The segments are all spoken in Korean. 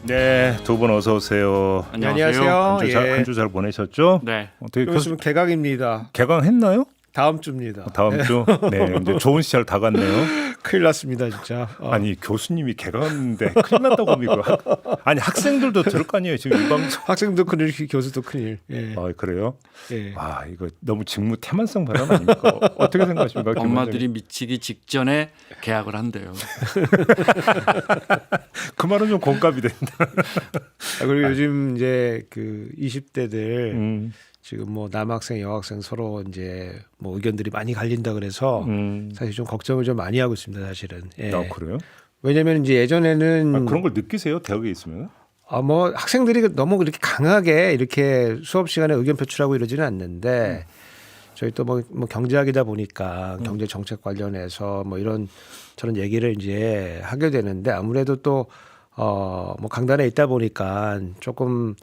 네, 두 분 어서 오세요. 안녕하세요. 한 주 잘 보내셨죠? 네. 어떻게 좀 있으면 개강입니다. 개강했나요? 다음 주입니다. 다음 주? 네, 이제 좋은 시절 다 갔네요. 큰일 났습니다, 진짜. 아니 교수님이 개강했는데 큰일 났다고 하고 아니 학생들도 들을 거 아니에요 지금 이 방송. 학생도 큰일, 교수도 큰일. 예. 아 그래요? 예. 아 이거 너무 직무 태만성 발언 아닙니까? 어떻게 생각하십니까? 김 엄마들이 미치기 직전에 계약을 한대요. 그 말은 좀 공감이 된다. 그리고 요즘 이제 그 20대들 지금 뭐 남학생, 여학생 서로 이제 뭐 의견들이 많이 갈린다 그래서 사실 좀 걱정을 좀 많이 하고 있습니다, 사실은. 예. 아 그래요? 왜냐면 이제 예전에는 그런 걸 느끼세요? 대학에 있으면? 뭐 학생들이 너무 그렇게 강하게 이렇게 수업 시간에 의견 표출하고 이러지는 않는데 저희 또 뭐 경제학이다 보니까 경제 정책 관련해서 뭐 이런 저런 얘기를 이제 하게 되는데 아무래도 또 뭐 강단에 있다 보니까 조금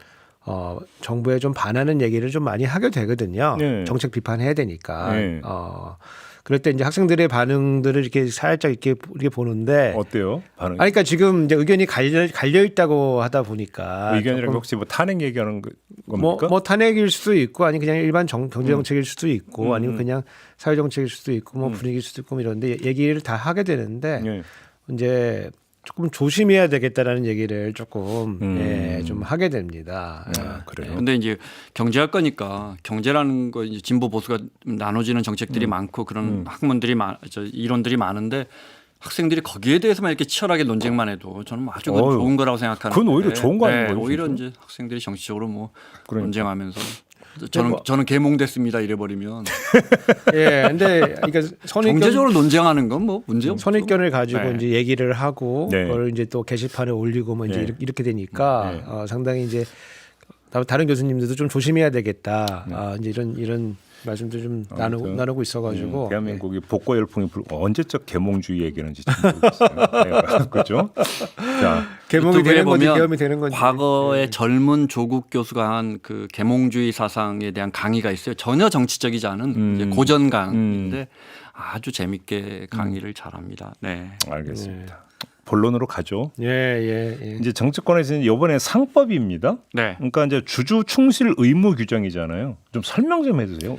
정부에 좀 반하는 얘기를 좀 많이 하게 되거든요. 네. 정책 비판해야 되니까. 네. 그럴 때 이제 학생들의 반응들을 이렇게 살짝 이렇게 보는데 어때요? 반응? 아니, 그러니까 지금 이제 의견이 갈려 있다고 하다 보니까 의견이라고 혹시 뭐 탄핵 얘기하는 겁니까? 뭐 탄핵일 수도 있고 아니 그냥 일반 경제 정책일 수도 있고 아니면 그냥 사회 정책일 수도 있고 뭐 분위기일 수도 있고 뭐 이런데 얘기를 다 하게 되는데 네. 이제 조금 조심해야 되겠다라는 얘기를 조금 좀 하게 됩니다. 아, 그래요. 근데 이제 경제학 거니까 경제라는 거 이제 진보 보수가 나눠지는 정책들이 많고 그런 학문들이 이론들이 많은데 학생들이 거기에 대해서만 이렇게 치열하게 논쟁만 해도 저는 아주 그건 좋은 거라고 생각하는데 그건 오히려 좋은 거 아닌가요? 오히려 진짜? 이제 학생들이 정치적으로 뭐 그러니까. 논쟁하면서 저는 개몽됐습니다 이래버리면 예, 근데 그러니까 경제적으로 논쟁하는 건 뭐 문제 없죠. 선입견을 가지고 네. 이제 얘기를 하고 네. 그걸 이제 또 게시판에 올리고 뭐 이제 네. 이렇게 되니까 상당히 이제 다른 교수님들도 좀 조심해야 되겠다. 이제 이런 말씀도 좀 나누고 있어가지고 대한민국이 복고 열풍이 언제적 계몽주의 얘기하는지 참 모르겠어요. 네, 그렇죠? 자, 개몽이 유튜브에 되는 건지 보면 계엄이 되는 건지 과거에 젊은 조국 교수가 한 그 계몽주의 사상에 대한 강의가 있어요. 전혀 정치적이지 않은 이제 고전 강의인데 아주 재밌게 강의를 잘합니다. 네. 알겠습니다. 본론으로 가죠. 예. 이제 정치권에서는 이번에 상법입니다. 네. 그러니까 이제 주주 충실 의무 규정이잖아요. 좀 설명 좀 해주세요.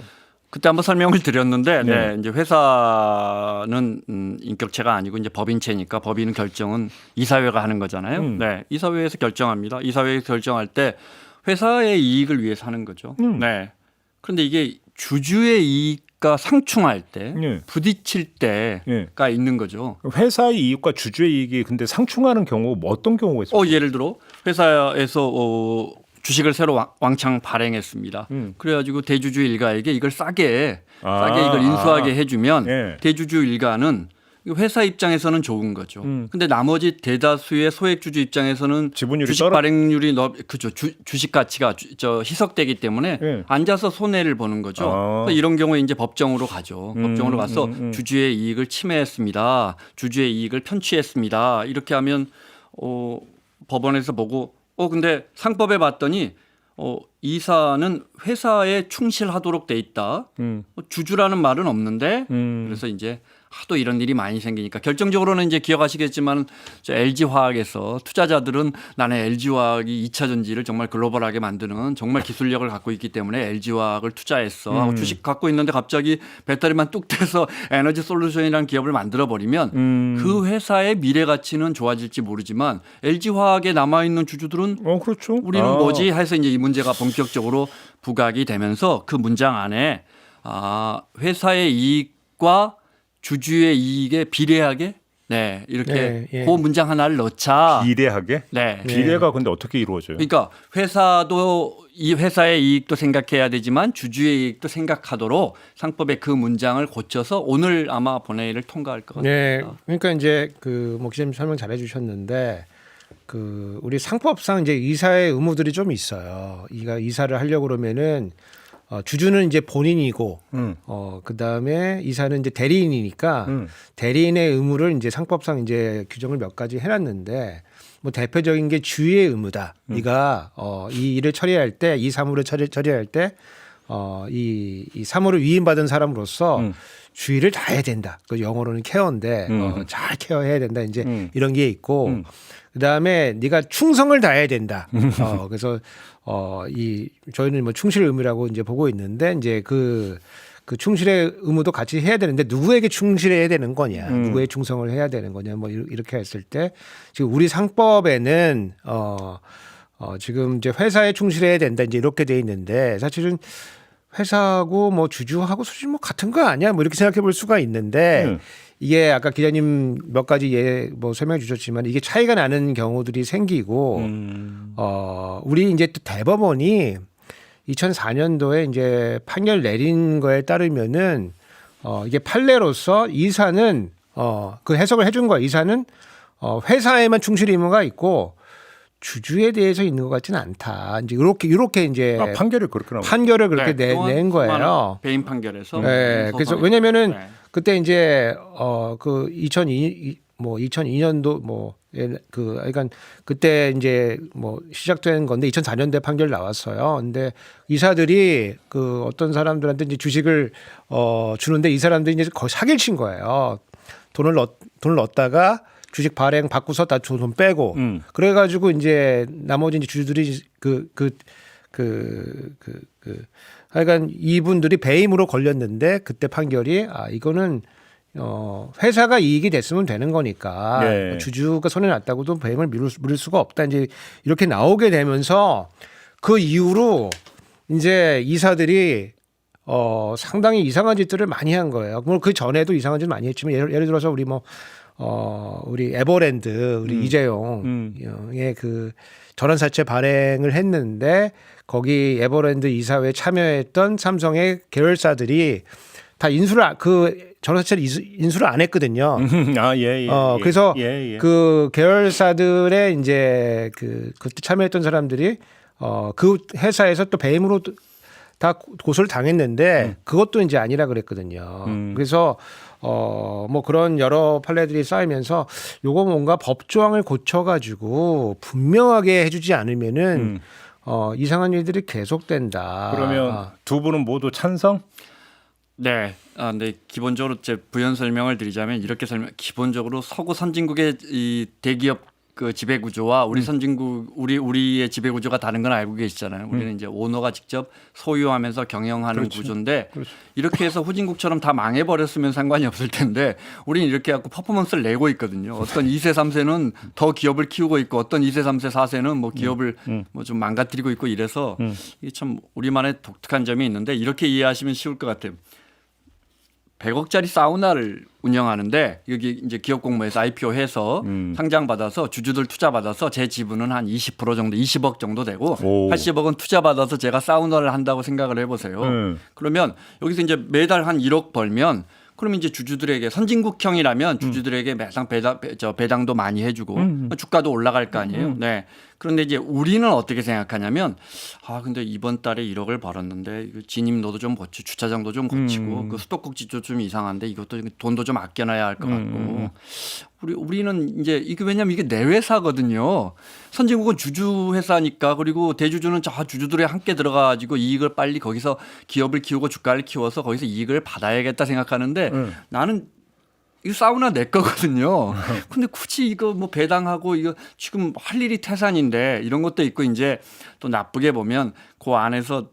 그때 한번 설명을 드렸는데 네. 이제 회사는 인격체가 아니고 이제 법인체니까 법인 결정은 이사회가 하는 거잖아요. 네. 이사회에서 결정합니다. 이사회에서 결정할 때 회사의 이익을 위해서 하는 거죠. 네. 그런데 이게 주주의 이익과 상충할 때 네. 부딪힐 때가 있는 거죠. 회사의 이익과 주주의 이익이 근데 상충하는 경우 뭐 어떤 경우가 있어요? 예를 들어 회사에서 주식을 새로 왕창 발행했습니다. 그래가지고 대주주 일가에게 이걸 싸게 이걸 인수하게 해주면 예. 대주주 일가는 회사 입장에서는 좋은 거죠. 근데 나머지 대다수의 소액주주 입장에서는 지분율이 주식 발행률이 그죠. 주식 가치가 희석되기 때문에 예. 앉아서 손해를 보는 거죠. 그래서 이런 경우에 이제 법정으로 가죠. 법정으로 가서 주주의 이익을 침해했습니다. 주주의 이익을 편취했습니다. 이렇게 하면 법원에서 보고 근데 상법에 봤더니 이사는 회사에 충실하도록 돼 있다. 주주라는 말은 없는데 그래서 이제 하도 이런 일이 많이 생기니까 결정적으로는 이제 기억하시겠지만 LG화학에서 투자자들은 나는 LG화학이 2차 전지를 정말 글로벌하게 만드는 정말 기술력을 갖고 있기 때문에 LG화학을 투자했어 하고 주식 갖고 있는데 갑자기 배터리만 뚝 떼서 에너지 솔루션이라는 기업을 만들어 버리면 그 회사의 미래 가치는 좋아질지 모르지만 LG화학에 남아있는 주주들은 그렇죠. 우리는 뭐지 해서 이제 이 문제가 본격적으로 부각이 되면서 그 문장 안에 회사의 이익과 주주의 이익에 비례하게 이렇게 그 문장 하나를 넣자. 비례하게? 네. 비례가 근데 어떻게 이루어져요? 그러니까 회사도 이 회사의 이익도 생각해야 되지만 주주의 이익도 생각하도록 상법의 그 문장을 고쳐서 오늘 아마 본회의를 통과할 것 같습니다. 네, 그러니까 이제 뭐 기자님 설명 잘해 주셨는데 우리 상법상 이제 이사의 의무들이 좀 있어요. 이사를 하려고 그러면은 주주는 이제 본인이고 그다음에 이사는 이제 대리인이니까 대리인의 의무를 이제 상법상 이제 규정을 몇 가지 해놨는데 뭐 대표적인 게 주의의 의무다. 네가 이 일을 처리할 때 이 사무를 처리할 때 이 사무를 위임받은 사람으로서 주의를 다해야 된다. 그 영어로는 케어인데 잘 케어해야 된다. 이제 이런 게 있고 그다음에 네가 충성을 다해야 된다. 그래서 저희는 뭐 충실 의무라고 이제 보고 있는데 이제 그 충실의 의무도 같이 해야 되는데 누구에게 충실해야 되는 거냐, 누구의 충성을 해야 되는 거냐, 뭐 이렇게 했을 때 지금 우리 상법에는 지금 이제 회사에 충실해야 된다 이제 이렇게 돼 있는데 사실은 회사하고 뭐 주주하고 솔직히 뭐 같은 거 아니야, 뭐 이렇게 생각해 볼 수가 있는데 이게 아까 기자님 몇 가지 뭐 설명 주셨지만 이게 차이가 나는 경우들이 생기고 우리 이제 또 대법원이 2004년도에 이제 판결 내린 거에 따르면은 이게 판례로서 이사는 그 해석을 해준 거야. 이사는 회사에만 충실 의무가 있고 주주에 대해서 있는 것 같지는 않다. 이제 이렇게 이제 판결을 그렇게 나온 판결을 그렇게 낸 거예요. 배임 판결에서. 네, 그래서 왜냐면은 그때 이제 그 2002년도 그러니까 그때 이제 뭐 시작된 건데 2004년대 판결 나왔어요. 근데 이사들이 그 어떤 사람들한테 이제 주식을 주는데 이 사람들이 이제 거의 사기를 친 거예요. 돈을 넣었다가 주식 발행 받고서 다 돈 빼고 그래가지고 이제 나머지 이제 주주들이 하여간 이분들이 배임으로 걸렸는데 그때 판결이 이거는 회사가 이익이 됐으면 되는 거니까 네. 주주가 손해 났다고도 배임을 물을 수가 없다. 이제 이렇게 나오게 되면서 그 이후로 이제 이사들이 상당히 이상한 짓들을 많이 한 거예요. 물론 그 전에도 이상한 짓 많이 했지만 예를 들어서 우리 우리 에버랜드 우리 이재용의 그 전환사채 발행을 했는데 거기 에버랜드 이사회에 참여했던 삼성의 계열사들이 다 전환사채를 인수를 안 했거든요. 그래서 그 계열사들의 이제 그때 참여했던 사람들이 그 회사에서 또 배임으로 다 고소를 당했는데 그것도 이제 아니라 그랬거든요. 그래서 뭐 그런 여러 판례들이 쌓이면서 요거 뭔가 법조항을 고쳐가지고 분명하게 해주지 않으면은 이상한 일들이 계속된다. 그러면 두 분은 모두 찬성? 네. 네. 기본적으로 제 부연 설명을 드리자면 이렇게 기본적으로 서구 선진국의 이 대기업 그 지배 구조와 우리 선진국 우리의 지배 구조가 다른 건 알고 계시잖아요. 우리는 이제 오너가 직접 소유하면서 경영하는 구조인데 이렇게 해서 후진국처럼 다 망해 버렸으면 상관이 없을 텐데 우리는 이렇게 갖고 퍼포먼스를 내고 있거든요. 어떤 2세 3세는 더 기업을 키우고 있고 어떤 2세 3세 4세는 뭐 기업을 뭐 좀 망가뜨리고 있고 이래서 이게 참 우리만의 독특한 점이 있는데 이렇게 이해하시면 쉬울 것 같아요. 100억짜리 사우나를 운영하는데 여기 이제 기업공모에서 IPO 해서 상장받아서 주주들 투자받아서 제 지분은 한 20% 정도 20억 정도 되고 80억은 투자받아서 제가 사우나를 한다고 생각을 해보세요. 그러면 여기서 이제 매달 한 1억 벌면 그러면 이제 주주들에게 선진국형이라면 주주들에게 매상 배당도 많이 해주고 주가도 올라갈 거 아니에요. 네. 그런데 이제 우리는 어떻게 생각하냐면 근데 이번 달에 1억을 벌었는데 이거 진입로도 좀 고치고 주차장도 좀 고치고 그 수도꼭지도 좀 이상한데 이것도 돈도 좀 아껴놔야 할 것 같고 우리는 이제 이게 왜냐하면 이게 내 회사거든요. 선진국은 주주 회사니까 그리고 대주주는 저 주주들이 함께 들어가가지고 이익을 빨리 거기서 기업을 키우고 주가를 키워서 거기서 이익을 받아야겠다 생각하는데 나는 이거 사우나 내 거거든요. 근데 굳이 이거 뭐 배당하고 이거 지금 할 일이 태산인데 이런 것도 있고 이제 또 나쁘게 보면 그 안에서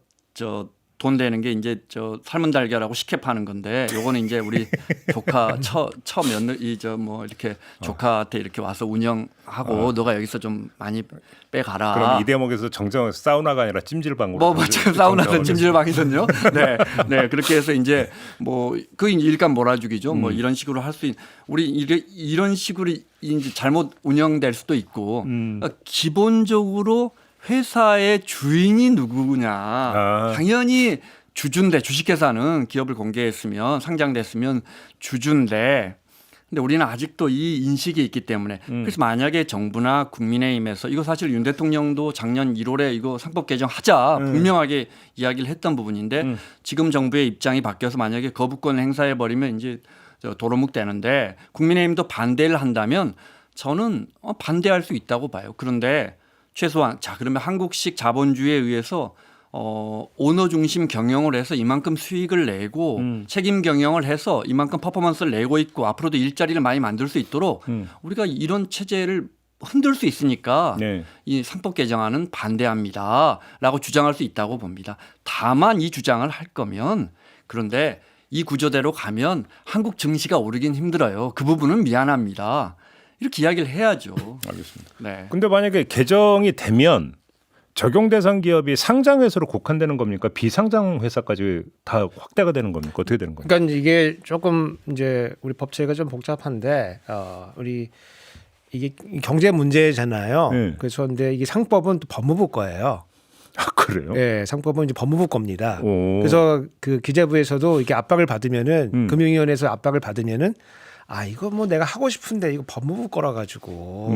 돈 되는 게 이제 삶은 달걀하고 식혜 파는 건데 요거는 이제 우리 조카 처 며느리 뭐 이렇게 조카한테 이렇게 와서 운영하고 너가 여기서 좀 많이 빼가라. 그럼 이 대목에서 정정 사우나가 아니라 찜질방으로. 뭐 맞죠. 사우나는 찜질방이거든요. 네. 그렇게 해서 이제 뭐 그 일감 몰아주기죠. 뭐 이런 식으로 할 수 있는 우리 이런 식으로 이제 잘못 운영될 수도 있고 그러니까 기본적으로 회사의 주인이 누구냐. 당연히 주주인데 주식회사는 기업을 공개했으면 상장됐으면 주주인데 근데 우리는 아직도 이 인식이 있기 때문에 그래서 만약에 정부나 국민의힘에서 이거 사실 윤 대통령도 작년 1월에 이거 상법 개정하자 분명하게 이야기를 했던 부분인데 지금 정부의 입장이 바뀌어서 만약에 거부권을 행사해버리면 이제 도로묵 되는데 국민의힘도 반대를 한다면 저는 반대할 수 있다고 봐요. 그런데 최소한 그러면 한국식 자본주의에 의해서 오너 중심 경영을 해서 이만큼 수익을 내고 책임 경영을 해서 이만큼 퍼포먼스를 내고 있고 앞으로도 일자리를 많이 만들 수 있도록 우리가 이런 체제를 흔들 수 있으니까 네. 이 상법 개정안은 반대합니다라고 주장할 수 있다고 봅니다. 다만 이 주장을 할 거면 그런데 이 구조대로 가면 한국 증시가 오르긴 힘들어요. 그 부분은 미안합니다. 이렇게 이야기를 해야죠. 알겠습니다. 네. 근데 만약에 개정이 되면 적용 대상 기업이 상장 회사로 국한되는 겁니까? 비상장 회사까지 다 확대가 되는 겁니까? 어떻게 되는 겁니까? 그러니까 이게 조금 이제 우리 법제가 좀 복잡한데 우리 이게 경제 문제잖아요. 네. 그래서 근데 이게 상법은 또 법무부 거예요. 아, 그래요? 네, 상법은 이제 법무부 겁니다. 오. 그래서 그 기재부에서도 이렇게 압박을 받으면은 금융위원회에서 압박을 받으면은 이거 뭐 내가 하고 싶은데 이거 법무부 거라 가지고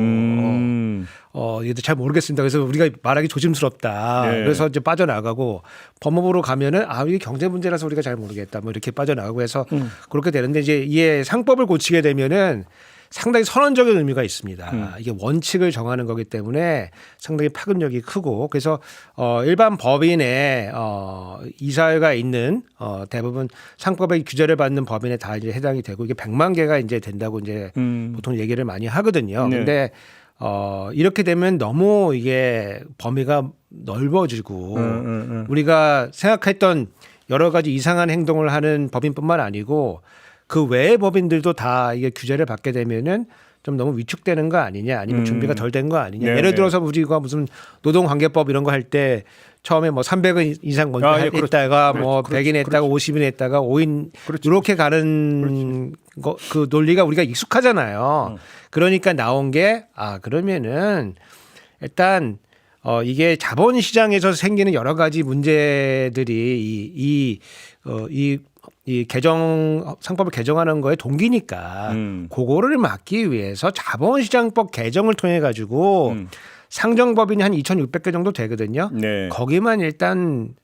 이것도 잘 모르겠습니다. 그래서 우리가 말하기 조심스럽다. 네. 그래서 이제 빠져나가고 법무부로 가면은 이게 경제 문제라서 우리가 잘 모르겠다. 뭐 이렇게 빠져나가고 해서 그렇게 되는데 이제 이게 상법을 고치게 되면은 상당히 선언적인 의미가 있습니다. 이게 원칙을 정하는 거기 때문에 상당히 파급력이 크고 그래서 일반 법인에 이사회가 있는 대부분 상법의 규제를 받는 법인에 다 이제 해당이 되고 이게 100만 개가 이제 된다고 이제 보통 얘기를 많이 하거든요. 네. 근데 이렇게 되면 너무 이게 범위가 넓어지고 우리가 생각했던 여러 가지 이상한 행동을 하는 법인뿐만 아니고 그 외의 법인들도 다 이게 규제를 받게 되면은 좀 너무 위축되는 거 아니냐 아니면 준비가 덜 된 거 아니냐. 네, 예를 네. 들어서 우리가 무슨 노동관계법 이런 거 할 때 처음에 뭐 300원 이상 먼저 예, 했다가 뭐 100인 했다가 50인 했다가 5인 이렇게 가는 거 그 논리가 우리가 익숙하잖아요. 그러니까 나온 게 그러면은 일단 이게 자본시장에서 생기는 여러 가지 문제들이 이 개정 상법을 개정하는 거에 동기니까 그거를 막기 위해서 자본시장법 개정을 통해 가지고 상정법인이 한 2,600개 정도 되거든요. 네. 거기만 일단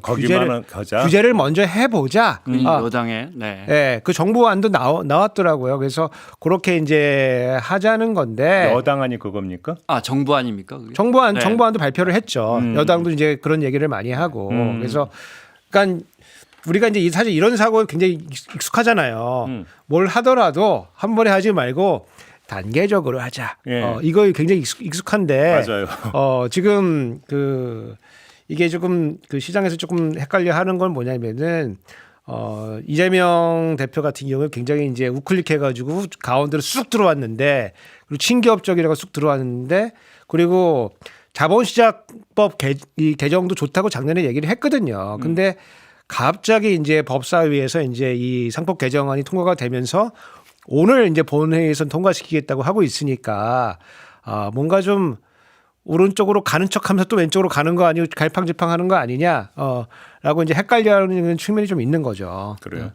거기만은 가자. 규제를 먼저 해보자. 여당에 네. 네, 그 정부안도 나왔더라고요. 그래서 그렇게 이제 하자는 건데 여당안이 그겁니까? 정부 아닙니까? 그게? 정부안 네. 정부안도 발표를 했죠. 여당도 이제 그런 얘기를 많이 하고 그래서 그러니까 우리가 이제 사실 이런 사고 굉장히 익숙하잖아요. 뭘 하더라도 한 번에 하지 말고 단계적으로 하자. 예. 이거 굉장히 익숙한데 맞아요. 지금 이게 조금 그 시장에서 조금 헷갈려 하는 건 뭐냐면은 이재명 대표 같은 경우에 굉장히 이제 우클릭해 가지고 가운데로 쑥 들어왔는데 그리고 친기업적이라고 쑥 들어왔는데 그리고 자본시장법 이 개정도 좋다고 작년에 얘기를 했거든요. 근데 갑자기 이제 법사위에서 이제 이 상법 개정안이 통과가 되면서 오늘 이제 본회의에서 통과시키겠다고 하고 있으니까 뭔가 좀 오른쪽으로 가는 척하면서 또 왼쪽으로 가는 거 아니고 갈팡질팡하는 거 아니냐라고 이제 헷갈려하는 측면이 좀 있는 거죠. 그래요.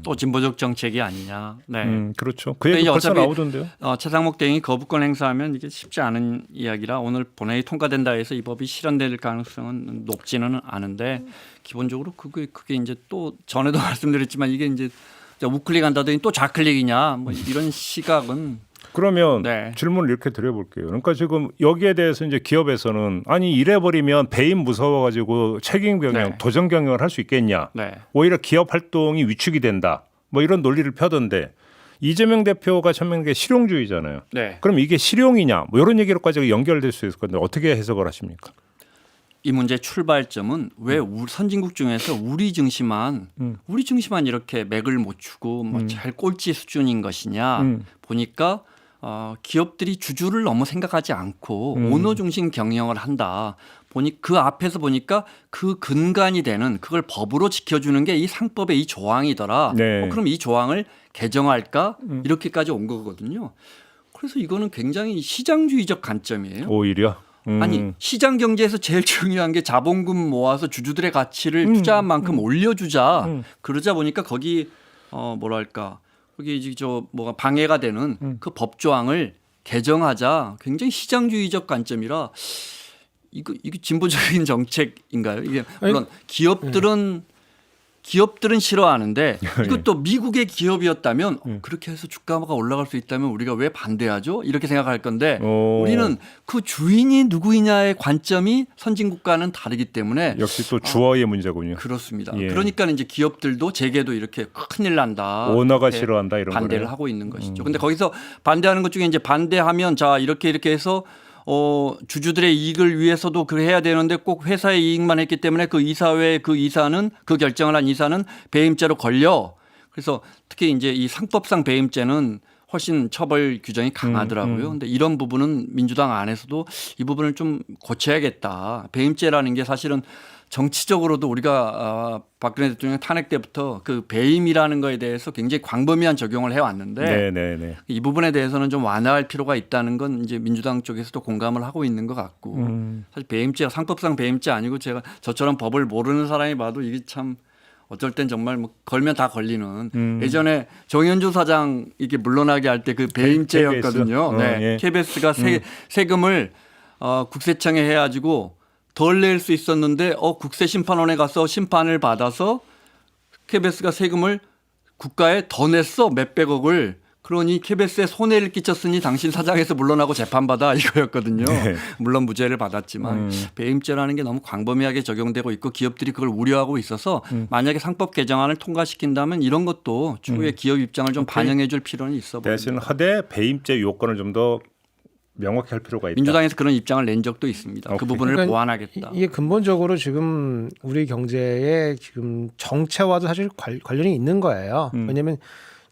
또 진보적 정책이 아니냐. 네. 그렇죠. 그 얘기 근데 벌써 어차피 나오던데요. 최상목 대행이 거부권 행사하면 이게 쉽지 않은 이야기라 오늘 본회의 통과된다 해서 이 법이 실현될 가능성은 높지는 않은데 기본적으로 그게 이제 또 전에도 말씀드렸지만 이게 이제 우클릭한다더니 또 좌클릭이냐 뭐 이런 시각은 그러면 네. 질문을 이렇게 드려볼게요. 그러니까 지금 여기에 대해서 이제 기업에서는 아니 이래버리면 배임 무서워가지고 책임 경영, 네. 도전 경영을 할 수 있겠냐. 네. 오히려 기업 활동이 위축이 된다. 뭐 이런 논리를 펴던데 이재명 대표가 천명한 게 실용주의잖아요. 네. 그럼 이게 실용이냐 뭐 이런 얘기로까지 연결될 수 있을 건데 어떻게 해석을 하십니까? 이 문제의 출발점은 왜 선진국 중에서 우리 증시만 이렇게 맥을 못 추고 뭐 잘 꼴찌 수준인 것이냐 보니까 기업들이 주주를 너무 생각하지 않고 오너 중심 경영을 한다. 보니 그 앞에서 보니까 그 근간이 되는 그걸 법으로 지켜주는 게 이 상법의 이 조항이더라. 네. 그럼 이 조항을 개정할까 이렇게까지 온 거거든요. 그래서 이거는 굉장히 시장주의적 관점이에요. 오히려 아니 시장 경제에서 제일 중요한 게 자본금 모아서 주주들의 가치를 투자한 만큼 올려주자. 그러자 보니까 거기 거기 이제 뭐가 방해가 되는 그 법조항을 개정하자. 굉장히 시장주의적 관점이라 이게 진보적인 정책인가요? 이게 물론 기업들은 기업들은 싫어하는데 이것도 미국의 기업이었다면 그렇게 해서 주가가 올라갈 수 있다면 우리가 왜 반대하죠? 이렇게 생각할 건데 우리는 그 주인이 누구이냐의 관점이 선진국과는 다르기 때문에 역시 또 주어의 문제군요. 그렇습니다. 예. 그러니까 이제 기업들도 재계도 이렇게 큰일 난다. 오너가 이렇게 싫어한다 이런 반대를 거를. 하고 있는 것이죠. 근데 거기서 반대하는 것 중에 이제 반대하면 자 이렇게 해서 주주들의 이익을 위해서도 그래 해야 되는데 꼭 회사의 이익만 했기 때문에 그 이사회 그 이사는 그 결정을 한 이사는 배임죄로 걸려. 그래서 특히 이제 이 상법상 배임죄는 훨씬 처벌 규정이 강하더라고요. 근데 이런 부분은 민주당 안에서도 이 부분을 좀 고쳐야겠다. 배임죄라는 게 사실은 정치적으로도 우리가 박근혜 대통령 탄핵 때부터 그 배임이라는 거에 대해서 굉장히 광범위한 적용을 해왔는데 네. 이 부분에 대해서는 좀 완화할 필요가 있다는 건 이제 민주당 쪽에서도 공감을 하고 있는 것 같고 사실 배임죄가 상법상 배임죄 아니고 제가 저처럼 법을 모르는 사람이 봐도 이게 참 어쩔 땐 정말 뭐 걸면 다 걸리는 예전에 정현주 사장 이게 물러나게 할 때 그 배임죄였거든요. KBS. 네. 예. KBS가 세금을 국세청에 해가지고 덜 낼 수 있었는데 국세심판원에 가서 심판을 받아서 KBS가 세금을 국가에 더 냈어 몇백억을. 그러니 KBS에 손해를 끼쳤으니 당신 사장에서 물러나고 재판받아 이거였거든요. 네. 물론 무죄를 받았지만 배임죄라는 게 너무 광범위하게 적용되고 있고 기업들이 그걸 우려하고 있어서 만약에 상법 개정안을 통과시킨다면 이런 것도 추후에 기업 입장을 좀 반영해 줄 필요는 있어 보입니다. 대신 하되 배임죄 요건을 좀 더 명확히 할 필요가 있다. 민주당에서 그런 입장을 낸 적도 있습니다. 그 오케이. 부분을 그러니까 보완하겠다. 이게 근본적으로 지금 우리 경제의 지금 정체와도 사실 관련이 있는 거예요. 왜냐하면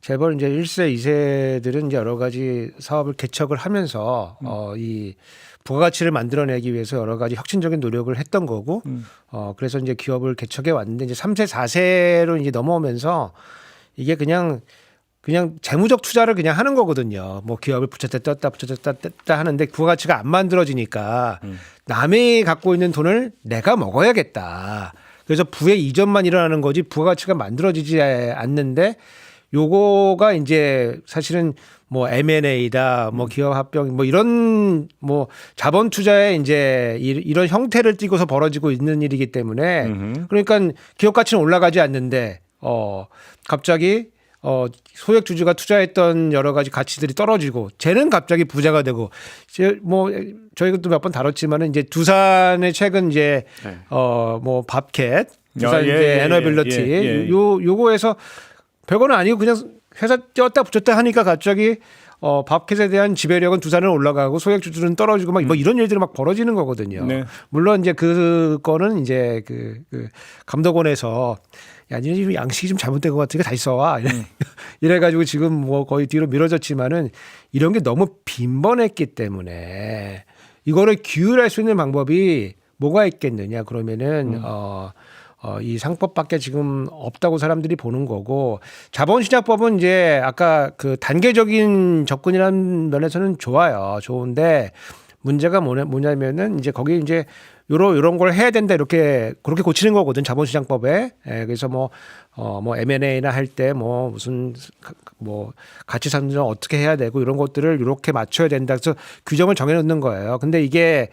재벌 이제 1세, 2세들은 이제 여러 가지 사업을 개척을 하면서 이 부가가치를 만들어내기 위해서 여러 가지 혁신적인 노력을 했던 거고, 그래서 이제 기업을 개척해 왔는데 이제 3세, 4세로 이제 넘어오면서 이게 그냥 재무적 투자를 그냥 하는 거거든요. 뭐 기업을 붙였다 뗐다 하는데 부가가치가 안 만들어지니까 남이 갖고 있는 돈을 내가 먹어야겠다. 그래서 부의 이전만 일어나는 거지 부가가치가 만들어지지 않는데 요거가 이제 사실은 뭐 M&A다, 뭐 기업 합병, 뭐 이런 뭐 자본 투자에 이제 이런 형태를 띠고서 벌어지고 있는 일이기 때문에 그러니까 기업 가치는 올라가지 않는데 갑자기 소액 주주가 투자했던 여러 가지 가치들이 떨어지고 쟤는 갑자기 부자가 되고 뭐 저희도 몇 번 다뤘지만은 이제 두산의 최근 이제 네. 뭐 밥캣 두산 예, 이제 예, 에너빌리티 예. 요거에서 별거는 아니고 그냥 회사 띄었다 붙였다 하니까 갑자기 밥캣에 대한 지배력은 두산은 올라가고 소액 주주는 떨어지고 막 뭐 이런 일들이 막 벌어지는 거거든요. 네. 물론 이제 그거는 이제 그 감독원에서 야, 니네 양식이 좀 잘못된 것 같으니까 다시 써와. 이래가지고 지금 뭐 거의 뒤로 미뤄졌지만은 이런 게 너무 빈번했기 때문에 이거를 규율할 수 있는 방법이 뭐가 있겠느냐. 그러면은 이 상법밖에 지금 없다고 사람들이 보는 거고 자본시장법은 이제 아까 그 단계적인 접근이라는 면에서는 좋아요. 좋은데 문제가 뭐냐면은 이제 거기 이제 요런 걸 해야 된다 이렇게 그렇게 고치는 거거든 자본시장법에. 그래서 뭐 M&A나 할 때 뭐 무슨 뭐 가치 산정 어떻게 해야 되고 이런 것들을 이렇게 맞춰야 된다. 그래서 규정을 정해놓는 거예요. 근데 이게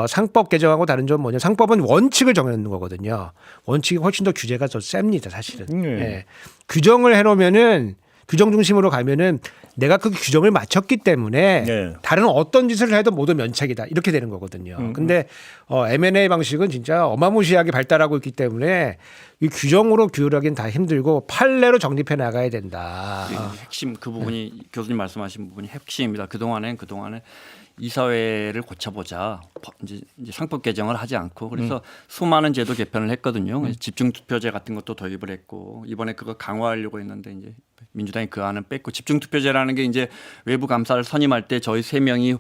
상법 개정하고 다른 점은 뭐냐? 상법은 원칙을 정해놓는 거거든요. 원칙이 훨씬 더 규제가 더 셉니다, 사실은. 예. 규정을 해놓으면은 규정 중심으로 가면은 내가 그 규정을 맞췄기 때문에 네. 다른 어떤 짓을 해도 모두 면책이다 이렇게 되는 거거든요. 근데 M&A 방식은 진짜 어마무시하게 발달하고 있기 때문에 이 규정으로 규율하기는 다 힘들고 판례로 정립해 나가야 된다. 핵심 그 부분이 교수님 말씀하신 부분이 핵심입니다. 그동안에 이사회를 고쳐보자. 이제 상법 개정을 하지 않고 그래서 수많은 제도 개편을 했거든요. 집중투표제 같은 것도 도입을 했고 이번에 그거 강화하려고 했는데 이제 민주당이 그 안은 뺐고 집중투표제라는 게 이제 외부 감사를 선임할 때 저희 3명이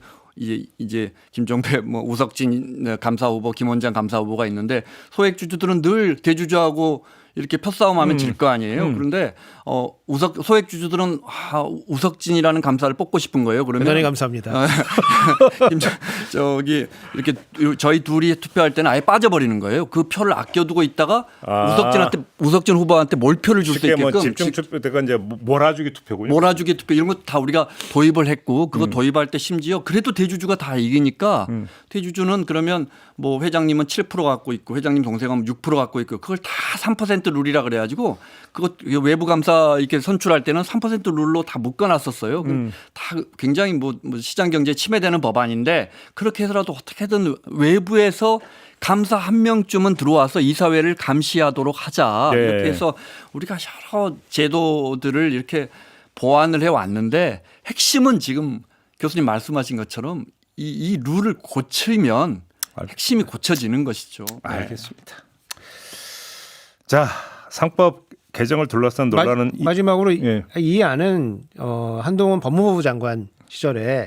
이제 김종배 뭐 우석진 감사 후보, 김원장 감사 후보가 있는데 소액 주주들은 늘 대주주하고 이렇게 표싸움하면 질 거 아니에요. 그런데 소액 주주들은 우석진이라는 감사를 뽑고 싶은 거예요. 그러면 대단히 감사합니다. 저기 이렇게 저희 둘이 투표할 때는 아예 빠져버리는 거예요. 그 표를 아껴두고 있다가 우석진 후보한테 몰표를 줄 수 쉽게 있게끔 뭐 집중 투표가 이제 몰아주기 투표군요. 몰아주기 투표 이런 거 다 우리가 도입을 했고 그거 도입할 때 심지어 그래도 대주주가 다 이기니까 대주주는 그러면 뭐 회장님은 7% 갖고 있고 회장님 동생은 6% 갖고 있고 그걸 다 3% 3% 룰이라 그래가지고 그것 외부 감사 이렇게 선출할 때는 3% 룰로 다 묶어놨었어요. 다 굉장히 뭐 시장 경제 침해되는 법안인데 그렇게 해서라도 어떻게든 외부에서 감사 한 명쯤은 들어와서 이사회를 감시하도록 하자. 네. 이렇게 해서 우리가 여러 제도들을 이렇게 보완을 해왔는데 핵심은 지금 교수님 말씀하신 것처럼 이 룰을 고치면 핵심이 고쳐지는 것이죠. 알겠습니다. 자, 상법 개정을 둘러싼 논란은 마지막으로 예. 이 안은 한동훈 법무부 장관 시절에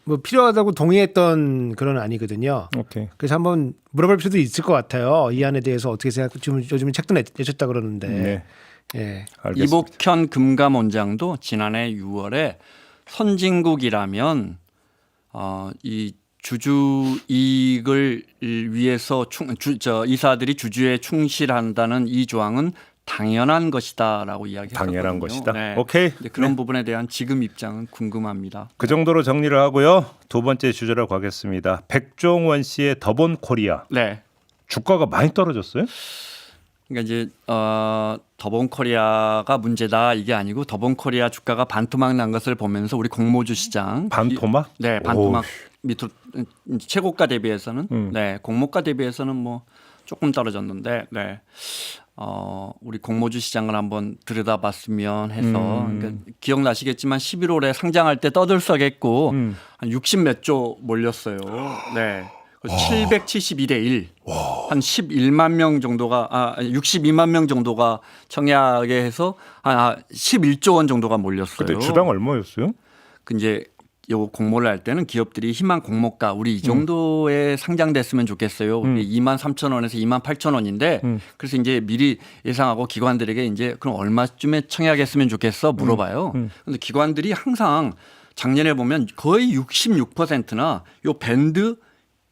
뭐 필요하다고 동의했던 그런 안이거든요. 오케이. 그래서 한번 물어볼 필요도 있을 것 같아요. 이 안에 대해서 어떻게 생각? 지금 요즘에 책도 내셨다 그러는데. 네. 예. 알겠습니다. 이복현 금감원장도 지난해 6월에 선진국이라면 이 주주 이익을 위해서 이사들이 주주에 충실한다는 이 조항은 당연한 것이다라고 이야기했거든요. 당연한 것이다. 네. 오케이. 그런 부분에 대한 지금 입장은 궁금합니다. 그 정도로 정리를 하고요. 두 번째 주제로 가겠습니다. 백종원 씨의 더본 코리아 네. 주가가 많이 떨어졌어요? 그러니까 이제 더본 코리아가 문제다 이게 아니고 더본 코리아 주가가 반토막 난 것을 보면서 우리 공모주 시장 반토막? 네, 반토막 밑으로 최고가 대비해서는 네, 공모가 대비해서는 뭐 조금 떨어졌는데 네. 우리 공모주 시장을 한번 들여다봤으면 해서 그러니까 기억나시겠지만 11월에 상장할 때 떠들썩했고 한 60몇 조 몰렸어요. 네. 772대 1. 한 11만 명 정도가 62만 명 정도가 청약에 해서 11조 원 정도가 몰렸어요. 그때 주당 얼마였어요? 그 이제 요 공모를 할 때는 기업들이 희망 공모가 우리 이 정도에 상장됐으면 좋겠어요. 우리 2만 3천 원에서 2만 8천 원인데 그래서 이제 미리 예상하고 기관들에게 이제 그럼 얼마쯤에 청약했으면 좋겠어 물어봐요. 그런데 기관들이 항상 작년에 보면 거의 66%나 요 밴드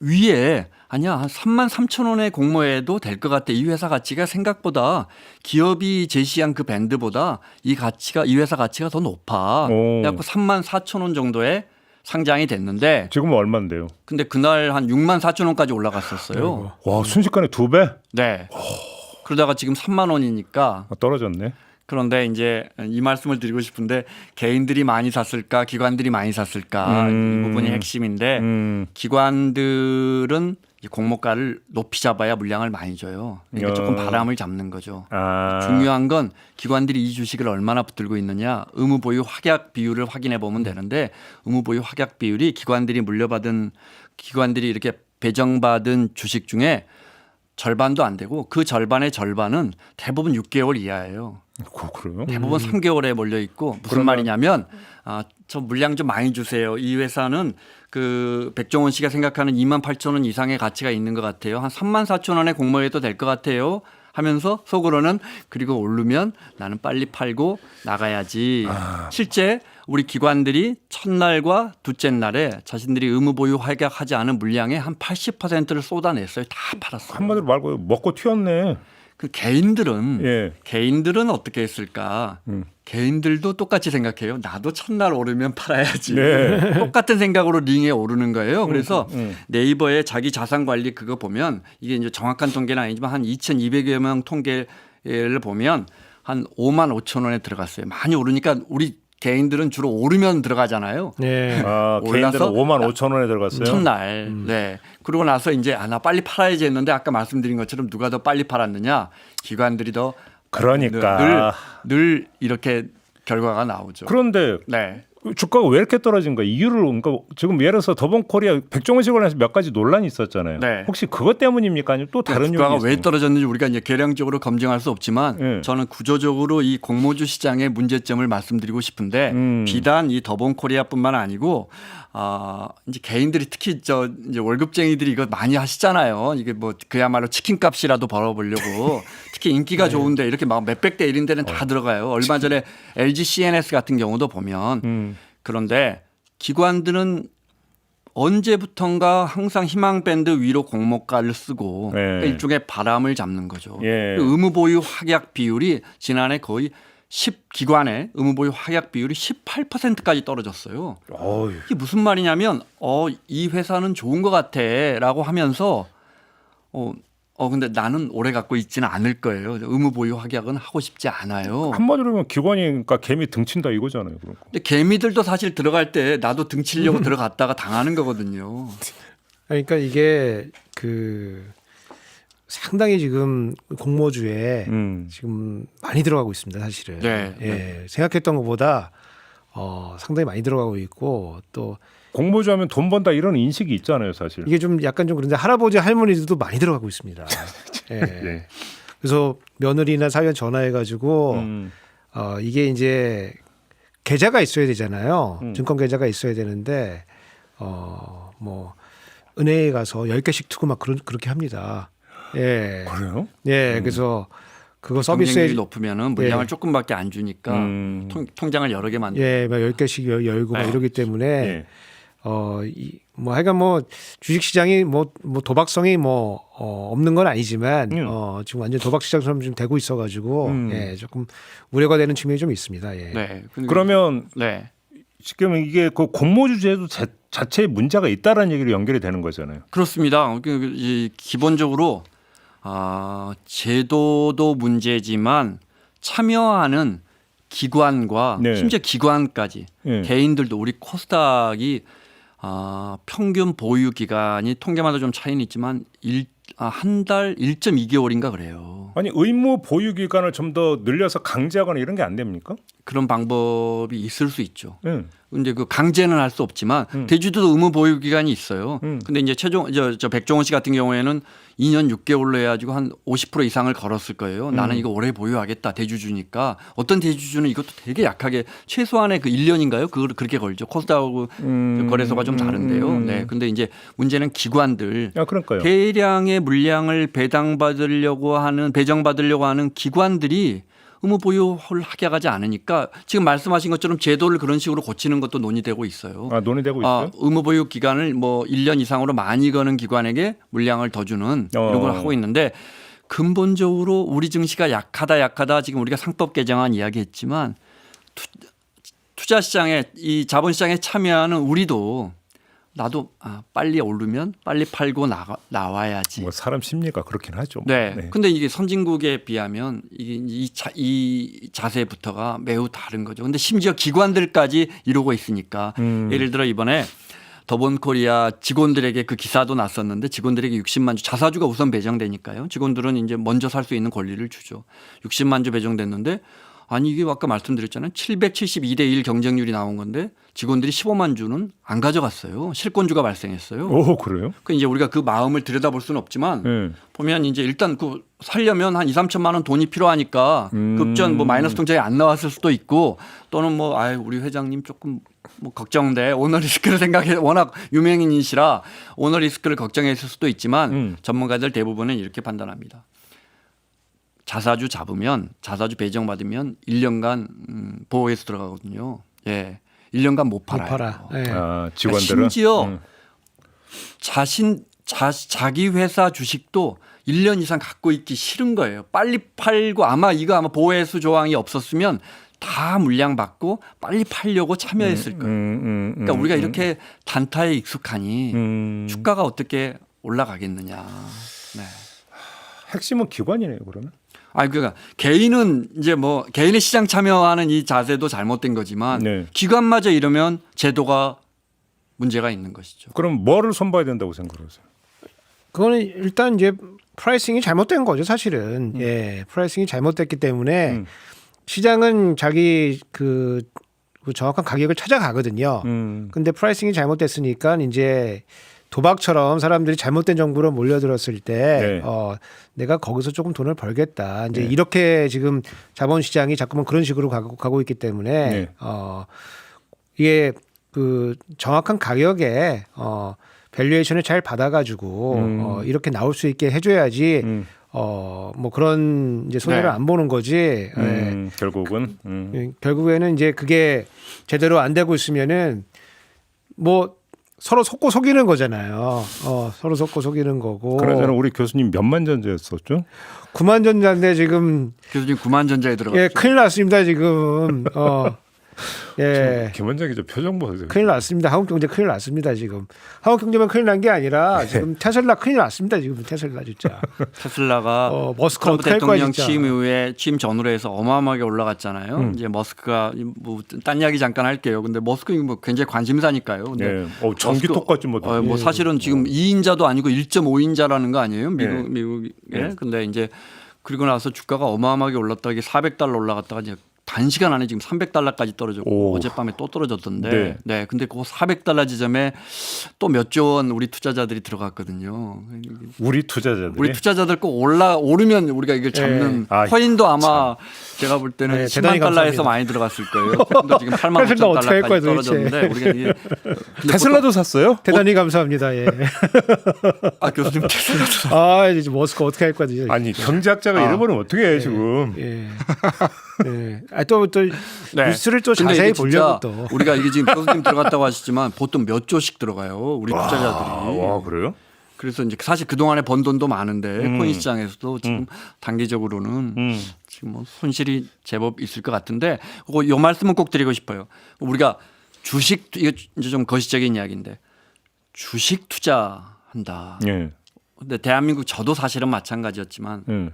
위에 아니야 한 3만 3천 원에 공모해도 될 것 같아. 이 회사 가치가 생각보다 기업이 제시한 그 밴드보다 이 회사 가치가 더 높아. 그래갖고 3만 4천 원 정도에 상장이 됐는데 지금은 얼마인데요? 근데 그날 한 6만 4천 원까지 올라갔었어요. 와, 순식간에 2배? 네. 그러다가 지금 3만 원이니까 떨어졌네. 그런데 이제 이 말씀을 드리고 싶은데 개인들이 많이 샀을까 기관들이 많이 샀을까 이 부분이 핵심인데 기관들은 공모가를 높이 잡아야 물량을 많이 줘요. 그러니까 조금 바람을 잡는 거죠. 중요한 건 기관들이 이 주식을 얼마나 붙들고 있느냐 의무 보유 확약 비율을 확인해 보면 되는데 의무 보유 확약 비율이 기관들이 이렇게 배정받은 주식 중에 절반도 안 되고 그 절반의 절반은 대부분 6개월 이하예요. 그래요? 대부분 3개월에 몰려 있고 무슨 말이냐면 저 물량 좀 많이 주세요. 이 회사는 그 백종원 씨가 생각하는 2만 8천 원 이상의 가치가 있는 것 같아요. 한 3만 4천 원에 공모해도 될 것 같아요. 하면서 속으로는 그리고 오르면 나는 빨리 팔고 나가야지. 실제 우리 기관들이 첫날과 둘째 날에 자신들이 의무 보유 확약하지 않은 물량의 한 80%를 쏟아냈어요. 다 팔았어요. 한마디로 말고 먹고 튀었네. 그 개인들은 어떻게 했을까? 개인들도 똑같이 생각해요. 나도 첫날 오르면 팔아야지. 네. 똑같은 생각으로 링에 오르는 거예요. 그래서 네이버에 자기 자산 관리 그거 보면 이게 이제 정확한 통계는 아니지만 한 2,200여 명 통계를 보면 한 5만 5천 원에 들어갔어요. 많이 오르니까 우리 개인들은 주로 오르면 들어가잖아요. 네. 개인들은 5만 5천 원에 들어갔어요. 첫날. 네. 그러고 나서 이제 나 빨리 팔아야지 했는데 아까 말씀드린 것처럼 누가 더 빨리 팔았느냐? 기관들이 더 그러니까 늘 이렇게 결과가 나오죠. 그런데 네. 주가가 왜 이렇게 떨어진 거야? 이유를 그러니까 지금 예를 들어서 더본코리아 백종원 씨 관련해서 몇 가지 논란이 있었잖아요. 네. 혹시 그것 때문입니까? 아니면 또 다른 주가가 요인이 왜 있습니까? 떨어졌는지 우리가 이제 계량적으로 검증할 수 없지만 네. 저는 구조적으로 이 공모주 시장의 문제점을 말씀드리고 싶은데 비단 이 더본코리아뿐만 아니고 이제 개인들이 특히 이제 월급쟁이들이 이거 많이 하시잖아요. 이게 뭐 그야말로 치킨값이라도 벌어보려고 특히 인기가 좋은데 이렇게 막 몇백 대 1인 데는 다 들어가요. 얼마 전에 LG CNS 같은 경우도 보면 그런데 기관들은 언제부턴가 항상 희망밴드 위로 공모가를 쓰고 네. 그러니까 일종의 바람을 잡는 거죠. 예. 의무 보유 확약 비율이 지난해 거의 10기관의 의무 보유 확약 비율이 18%까지 떨어졌어요. 어휴. 이게 무슨 말이냐면 이 회사는 좋은 것 같아라고 하면서 근데 나는 오래 갖고 있지는 않을 거예요. 의무 보유 확약은 하고 싶지 않아요. 한마디로 하면 기관이 그러니까 개미 등친다 이거잖아요. 그런 거. 근데 개미들도 사실 들어갈 때 나도 등치려고 들어갔다가 당하는 거거든요. 그러니까 이게 상당히 지금 공모주에 지금 많이 들어가고 있습니다, 사실은. 네. 예, 생각했던 것보다 상당히 많이 들어가고 있고 또 공모주하면 돈 번다 이런 인식이 있잖아요, 사실. 이게 좀 약간 좀 그런데 할아버지 할머니들도 많이 들어가고 있습니다. 예. 네. 그래서 며느리나 사위한테 전화해가지고 이게 이제 계좌가 있어야 되잖아요. 증권 계좌가 있어야 되는데 뭐 은행에 가서 10개씩 투고 막 그렇게 합니다. 예. 그래요? 예. 그래서 그거 경쟁률이 서비스에 높으면은 물량을 예. 조금밖에 안 주니까 통장을 여러 개 만들고. 막 10개씩 열고 막 네. 이러기 때문에 예. 뭐 하여간 뭐 주식 시장이 뭐 도박성이 없는 건 아니지만 지금 완전 도박 시장처럼 좀 되고 있어 가지고 예, 조금 우려가 되는 측면이 좀 있습니다. 예. 네. 그러면 네. 지금 이게 그 공모주 제도 자체에 문제가 있다라는 얘기로 연결이 되는 거잖아요. 그렇습니다. 기본적으로 제도도 문제지만 참여하는 기관과 네. 심지어 기관까지 네. 개인들도 우리 코스닥이 평균 보유 기간이 통계마다 좀 차이는 있지만 한 달 1.2개월인가 그래요. 아니 의무 보유 기간을 좀 더 늘려서 강제하거나 이런 게 안 됩니까? 그런 방법이 있을 수 있죠. 예. 근데 그 강제는 할 수 없지만 대주주도 의무 보유 기간이 있어요. 근데 이제 저 백종원 씨 같은 경우에는 2년 6개월로 해가지고 한 50% 이상을 걸었을 거예요. 나는 이거 오래 보유하겠다 대주주니까. 어떤 대주주는 이것도 되게 약하게 최소한의 그 1년인가요? 그렇게 걸죠. 코스닥하고 거래소가 좀 다른데요. 네. 근데 이제 문제는 기관들 그러니까요. 대량의 물량을 배정받으려고 하는 기관들이 의무 보유를 확약하지 않으니까 지금 말씀하신 것처럼 제도를 그런 식으로 고치는 것도 논의되고 있어요. 논의되고 있어요? 의무 보유 기간을 뭐 1년 이상으로 많이 거는 기관에게 물량을 더 주는 이런 걸 하고 있는데 근본적으로 우리 증시가 약하다 지금 우리가 상법 개정안 이야기했지만 투자 시장에 이 자본 시장에 참여하는 우리도 나도 빨리 오르면 빨리 팔고 나와야지. 뭐 사람 심리가 그렇긴 하죠. 네. 네. 근데 이게 선진국에 비하면 이 자세부터가 매우 다른 거죠. 근데 심지어 기관들까지 이러고 있으니까 예를 들어 이번에 더본코리아 직원들에게 그 기사도 났었는데 직원들에게 60만 주 자사주가 우선 배정되니까요. 직원들은 이제 먼저 살 수 있는 권리를 주죠. 60만 주 배정됐는데 아니 이게 아까 말씀드렸잖아요. 772대 1 경쟁률이 나온 건데 직원들이 15만 주는 안 가져갔어요. 실권주가 발생했어요. 오, 그래요? 그 이제 우리가 그 마음을 들여다볼 수는 없지만 보면 이제 일단 그 살려면 한 2, 3천만 원 돈이 필요하니까 급전 뭐 마이너스 통장에 안 나왔을 수도 있고 또는 뭐 우리 회장님 조금 뭐 걱정돼 오너 리스크를 생각해 워낙 유명인이시라 오너 리스크를 걱정했을 수도 있지만 전문가들 대부분은 이렇게 판단합니다. 자사주 배정받으면 1년간 보호해서 들어가거든요. 예. 1년간 못 팔아요. 예. 직원들은 심지어 자기 회사 주식도 1년 이상 갖고 있기 싫은 거예요. 빨리 팔고 아마 보호해수 조항이 없었으면 다 물량 받고 빨리 팔려고 참여했을 거예요. 그러니까 우리가 이렇게 단타에 익숙하니 주가가 어떻게 올라가겠느냐. 네. 핵심은 기관이네요, 그러면. 그러니까 개인은 이제 뭐 개인의 시장 참여하는 이 자세도 잘못된 거지만 네. 기관마저 이러면 제도가 문제가 있는 것이죠. 그럼 뭐를 손봐야 된다고 생각하세요? 그거는 일단 이제 프라이싱이 잘못된 거죠, 사실은. 예. 프라이싱이 잘못됐기 때문에 시장은 자기 그 정확한 가격을 찾아가거든요. 근데 프라이싱이 잘못됐으니까 이제 도박처럼 사람들이 잘못된 정보로 몰려들었을 때 내가 거기서 조금 돈을 벌겠다. 이제 이렇게 지금 자본시장이 자꾸만 그런 식으로 가고 있기 때문에 이게 그 정확한 가격에 밸류에이션을 잘 받아가지고 이렇게 나올 수 있게 해줘야지 뭐 그런 이제 손해를 안 보는 거지. 결국은 결국에는 이제 그게 제대로 안 되고 있으면은 뭐 서로 속고 속이는 거잖아요. 서로 속고 속이는 거고. 그러잖아 우리 교수님 몇만 전자였었죠? 9만 전자인데 지금 교수님 9만 전자에 들어갔죠. 큰일 났습니다 지금. 예. 김원장 기자 표정 보세요. 큰일 났습니다. 한국 경제 큰일 났습니다 지금. 한국 경제만 큰일 난 게 아니라 지금 테슬라 큰일 났습니다 지금. 테슬라 진짜. 테슬라가 머스크 트럼프 어떻게 할 거야 대통령 진짜. 취임 이후에 취임 전후로 해서 어마어마하게 올라갔잖아요. 이제 머스크가 뭐 딴 이야기 잠깐 할게요. 근데 머스크 뭐 굉장히 관심사니까요. 근데 예. 전기톱까지 뭐. 뭐 사실은 지금 2인자도 아니고 1.5인자라는 거 아니에요? 예. 미국에. 예. 근데 이제 그리고 나서 주가가 어마어마하게 올랐다가 이게 $400 올라갔다가 이제 단시간 안에 지금 $300까지 떨어졌고 오. 어젯밤에 또 떨어졌던데. 네. 네. 근데 그 $400 지점에 또 몇 조 원 우리 투자자들이 들어갔거든요. 우리 투자자들이. 우리 투자자들 꼭 오르면 우리가 이걸 잡는 아, 코인도 아마 제가 볼 때는 네, 10만 대단히 달러에서 감사합니다. 많이 들어갔을 거예요. 코인도 지금 8만 테슬라 9천 어떻게 할 거야, 달러까지 도대체. 떨어졌는데 우리가 이게 테슬라도 샀어요? 대단히 감사합니다. 예. 교수님 테슬라도 아 이제 머스크 어떻게 할 거야 진짜. 아니 경제학자가 잃어버리면 어떻게 해 지금? 예. 예. 또 네. 뉴스를 또 근데 자세히 이게 진짜 보려고 또. 우리가 이게 지금 교수님 들어갔다고 하시지만 보통 몇 조씩 들어가요. 우리 투자자들이. 와 그래요? 그래서 이제 사실 그동안에 번 돈도 많은데 코인 시장에서도 지금 단기적으로는 지금 뭐 손실이 제법 있을 것 같은데 요 말씀은 꼭 드리고 싶어요. 우리가 주식 이거 이제 좀 거시적인 이야기인데 주식 투자한다. 예. 근데 대한민국 저도 사실은 마찬가지였지만 예.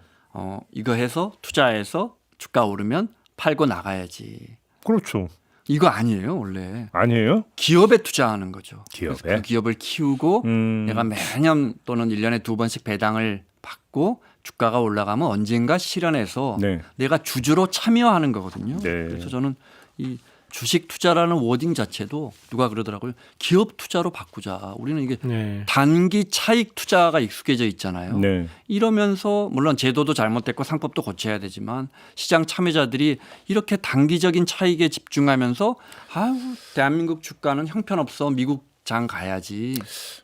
이거 해서 투자해서 주가 오르면 팔고 나가야지. 그렇죠. 이거 아니에요 원래. 아니에요? 기업에 투자하는 거죠. 기업에? 그래서 그 기업을 키우고 내가 매년 또는 1년에 2번씩 배당을 받고 주가가 올라가면 언젠가 실현해서 네. 내가 주주로 참여하는 거거든요. 네. 그래서 저는 이 주식 투자라는 워딩 자체도 누가 그러더라고요. 기업 투자로 바꾸자. 우리는 이게 네. 단기 차익 투자가 익숙해져 있잖아요. 네. 이러면서 물론 제도도 잘못됐고 상법도 고쳐야 되지만 시장 참여자들이 이렇게 단기적인 차익에 집중하면서 아유 대한민국 주가는 형편없어 미국 장 가야지.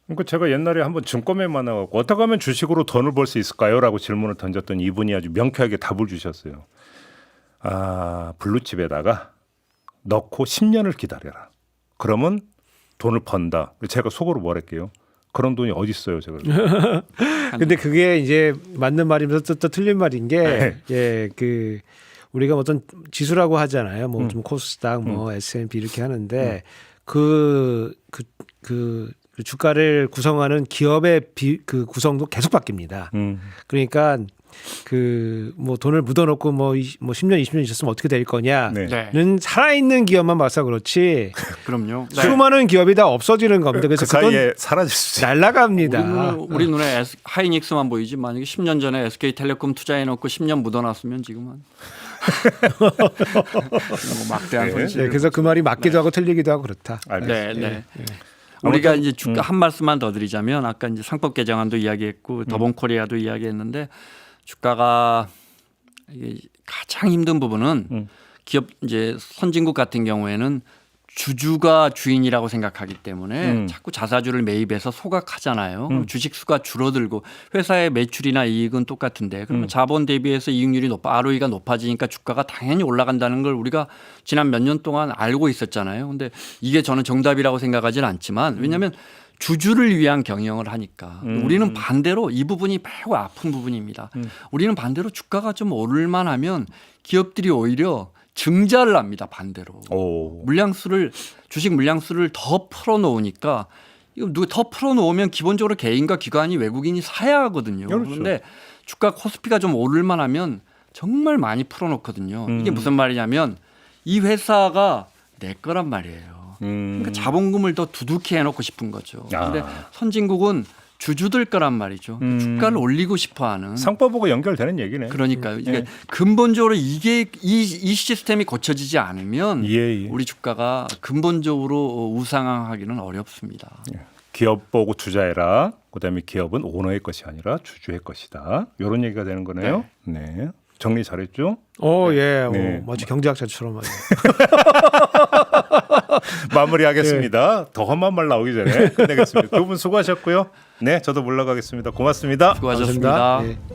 그러니까 제가 옛날에 한번 증권에 만나갖고 어떻게 하면 주식으로 돈을 벌 수 있을까요?라고 질문을 던졌더니 이분이 아주 명쾌하게 답을 주셨어요. 아 블루칩에다가 넣고 10년을 기다려라. 그러면 돈을 번다. 제가 속으로 뭐랄게요. 그런 돈이 어디 있어요, 제가. 근데 그게 이제 맞는 말이면서 또 틀린 말인 게 네. 예, 그 우리가 어떤 지수라고 하잖아요. 뭐 좀 코스닥 뭐 S&P 이렇게 하는데 그 주가를 구성하는 기업의 그 구성도 계속 바뀝니다. 그러니까 그 뭐 돈을 묻어놓고 뭐 10년 20년 있었으면 어떻게 될 거냐는 네. 살아있는 기업만 봐서 그렇지 그럼요. 네. 수많은 기업이 다 없어지는 겁니다. 그래서 그 사이에 사라질 수 있어요. 날라갑니다. 우리 눈에 하이닉스만 보이지 만약에 10년 전에 SK텔레콤 투자해놓고 10년 묻어놨으면 지금은 뭐 막대한 네. 손실. 네, 그래서 그 말이 맞기도 하고 틀리기도 하고 그렇다. 알겠습니다. 네, 네. 우리가 이제 주가 한 말씀만 더 드리자면 아까 이제 상법 개정안도 이야기했고 더본코리아도 이야기했는데 주가가 이게 가장 힘든 부분은 기업 이제 선진국 같은 경우에는 주주가 주인이라고 생각하기 때문에 자꾸 자사주를 매입해서 소각하잖아요. 그럼 주식 수가 줄어들고 회사의 매출이나 이익은 똑같은데 그러면 자본 대비해서 이익률이 ROE가 높아지니까 주가가 당연히 올라간다는 걸 우리가 지난 몇 년 동안 알고 있었잖아요. 근데 이게 저는 정답이라고 생각하지는 않지만 왜냐하면 주주를 위한 경영을 하니까 우리는 반대로 이 부분이 매우 아픈 부분입니다. 우리는 반대로 주가가 좀 오를만 하면 기업들이 오히려 증자를 합니다. 반대로. 주식 물량수를 더 풀어놓으니까 이거 누가 더 풀어놓으면 기본적으로 개인과 기관이 외국인이 사야 하거든요. 그렇죠. 그런데 주가 코스피가 좀 오를만 하면 정말 많이 풀어놓거든요. 이게 무슨 말이냐면 이 회사가 내 거란 말이에요. 그러니까 자본금을 더 두둑히 해놓고 싶은 거죠. 그런데 선진국은 주주들 거란 말이죠. 주가를 올리고 싶어하는. 상법하고 연결되는 얘기네. 그러니까 이게 근본적으로 이게 이 시스템이 고쳐지지 않으면 예. 우리 주가가 근본적으로 우상향하기는 어렵습니다. 기업 보고 투자해라. 그다음에 기업은 오너의 것이 아니라 주주의 것이다. 이런 얘기가 되는 거네요. 네. 정리 잘했죠? 예. 네. 마치 경제학자처럼 하네. 마무리하겠습니다. 더 험한 말 나오기 전에 끝내겠습니다. 두 분 수고하셨고요. 네, 저도 물러가겠습니다. 고맙습니다. 수고하셨습니다. 감사합니다. 네.